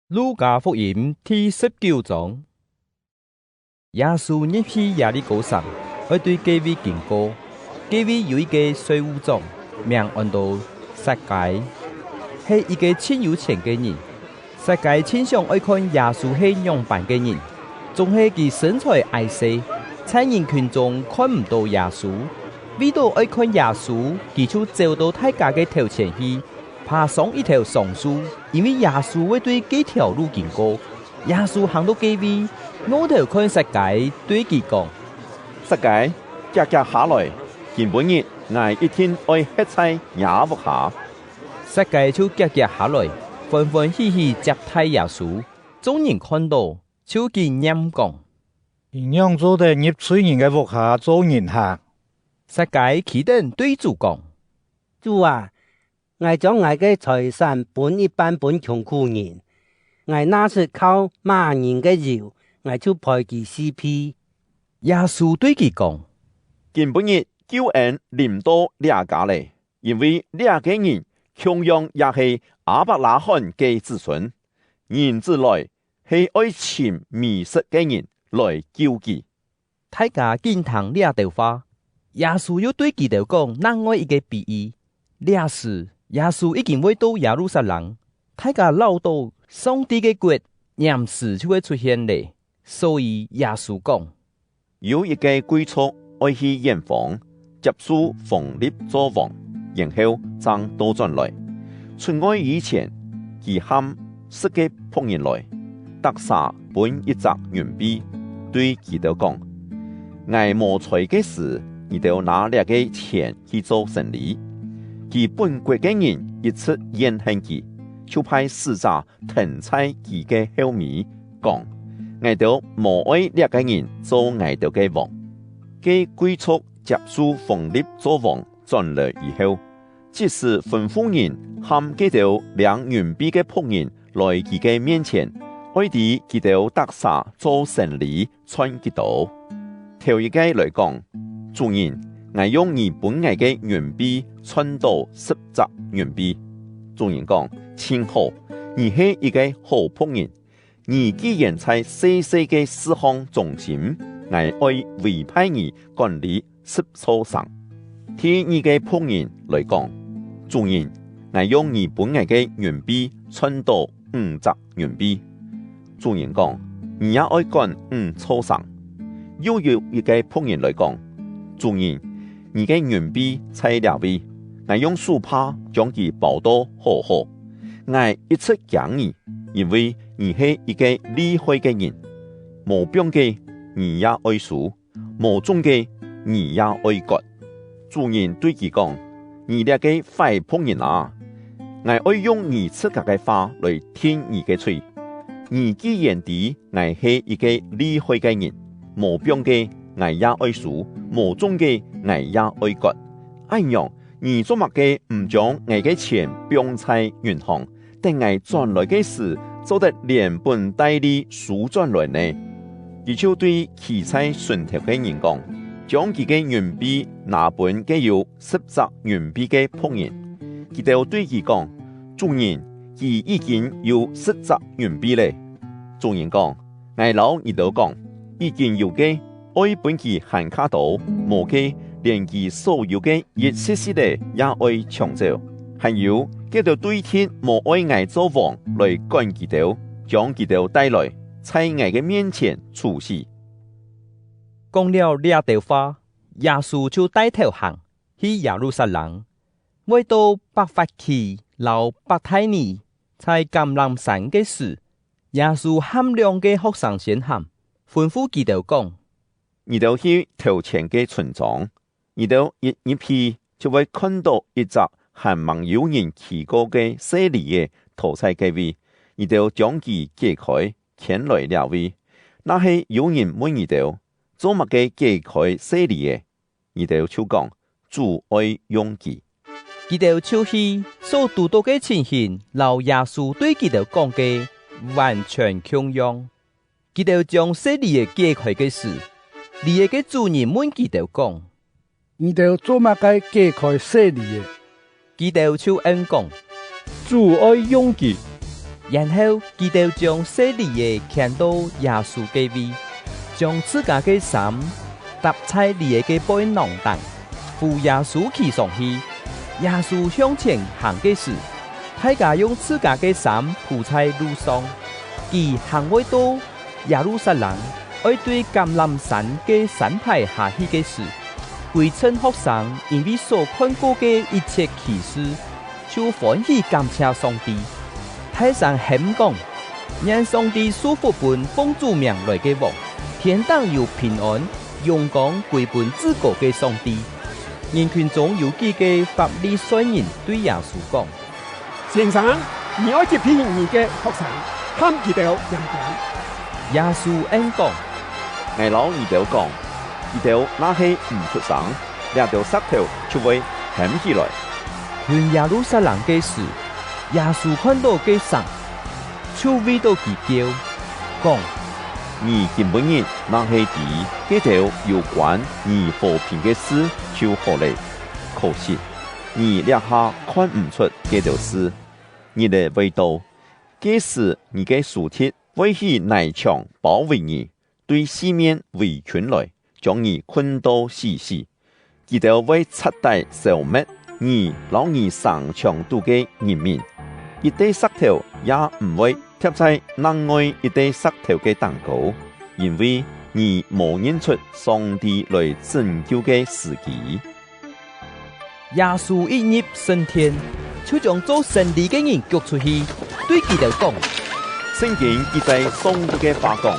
路加福音第19章，耶稣入去耶利哥城，要对各位经过。各位有一个税务长，名按到撒该，是一个很有钱的人。撒该很想爱看耶稣是样板的人，总是其身材矮小，在人群中看唔到耶稣。为到爱看耶稣，他就走到大家的头前去。爬上一条松树，因为耶稣会对这条路经过。耶稣行到这位，我头看撒该，对他讲：撒该，夹下来，今本日我一天爱吃菜也不下。撒该就夹下来，欢欢喜喜接待耶稣。众人看到，就见念讲：营养做得入罪人嘅屋下做人客。撒该起身对主讲：主啊！我將我嘅財產本一般本窮苦人，我拿出靠罵人嘅油，我就賠佢四批。耶穌對佢講：今本日救恩臨到這家嚟，因為這個人同樣也係亞伯拉罕嘅子孫，人子來係愛尋迷失嘅人來救佢。大家見聽這條話，耶穌又對佢哋講另外一個比喻，這時。耶穌已經會到耶路撒冷，大家諗到上帝嘅國臨時就會出現咧，所以耶穌講：有一個貴族愛去驗房，接受腓力做王，然後將倒轉來。出外以前，佢喊十個僕人來，得撒本一隻銀幣，對佢哋講：我無財嘅時，你哋拿兩個錢去做生意。其本國嘅人一出怨恨佢，就派使者停在佢嘅後面，講：我哋無愛呢個人做我哋嘅王。佢貴族接受腓力做王轉來以後，即時吩咐人喊佢哋兩銀幣嘅僕人來佢嘅面前，愛啲佢哋得撒做生意傳佢道。頭一個來講，主人。我用你本我嘅銀幣傳到10隻銀幣，眾人講：真好，你係一個好僕人。你既然在細細嘅事項中心，我愛委派你管理10座城。聽你嘅僕人來講，眾人，我用你本我嘅銀幣傳到5隻銀幣，眾人講：你也愛管5座城。又有一個僕人來講，眾人。你嘅銀幣在兩位，我用樹帕將佢包到好好。我一直講你，因為你係一個厲害嘅人，無病嘅你也愛數，無種嘅你也愛割。主人對佢講：你這個壞僕人啊！我愛用你自家嘅話來聽你嘅嘴。你既然知我係一個厲害嘅人，無病嘅我也愛數，無種嘅。我也愛割，哎樣，你做乜嘅唔將我嘅錢放在銀行，等我轉來嘅時，做得連本帶利數轉來呢？佢就對企在船頭嘅人講，將佢嘅銀幣拿本嘅有10隻銀幣嘅僕人，佢就對佢講：主人，佢已經有10隻銀幣咧。主人講：我老你都講，已經有嘅，愛本佢限卡到，無嘅。連其所有嘅一絲絲嘅也愛搶走，還有叫做對天無愛愛做王來趕佢哋，將佢哋帶來，在我嘅面前處死。講了這條話，耶穌就帶頭行去耶路撒冷，為到伯法其老伯太尼在橄欖山嘅時，耶穌喊兩個學生先喊，吩咐佢哋講：你哋去頭前嘅村莊。你到一入去就會看到一隻還蠻有人去過嘅洗禮嘅土菜嘅位，你就將佢解開，牽來了位。那係有人問你哋做乜嘅解開洗禮嘅，你哋就講主愛用佢。佢哋就是所讀到嘅情形，老耶穌對佢哋講嘅完全共樣。佢哋將洗禮嘅解開嘅時，禮嘅主人問佢哋講：你哋做乜嘅解開洗禮嘅？佢哋就應講：主愛用佢。然後佢哋將洗禮嘅牽到耶穌嘅位，將自家嘅衫搭在禮嘅背囊當，扶耶穌騎上去。耶穌向前行嘅時，大家用自家嘅衫鋪在路上。佢行未到耶路撒冷，愛對橄欖山嘅山牌下去嘅時，歸村學生因為所看過嘅一切奇事，就歡喜感謝上帝。太上喊講，讓上帝賜福本奉主名來嘅王，天堂有平安，榮光歸本至高嘅上帝。人群中有幾個法利賽人對耶穌講：先生，你愛接聘你嘅學生，喊佢哋人講。耶穌應講：我老二條講，二條那係唔出聲，兩條石頭就會喊起來。去耶路撒冷嘅時，耶穌看到嘅神，就為到佢叫講：你見本日那係啲，幾條有關你和平嘅事就好嚟。可惜你兩下看唔出幾條事，你的味道，幾時你嘅樹鐵為去泥牆包圍你，對四面圍圈來，將你困到死死，佢哋為徹底消滅你老你上牆度嘅人民，一堆石頭也唔會貼在另外一堆石頭嘅當高，因為你冇認出上帝來拯救嘅時機。耶穌一入升天，就將做神理嘅人腳出去，對佢哋講：聖經記載上帝嘅話講，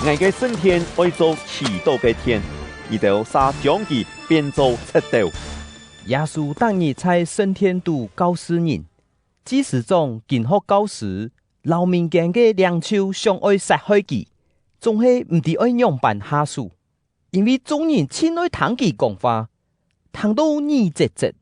我嘅升天愛做祈禱嘅天，伊就撒將佢變做赤道。耶穌當日在升天度教示人，即使種經學教示，老民間嘅領袖想愛殺害佢，總係唔知愛樣辦下數，因為眾人親愛聽佢講話，聽到耳直直，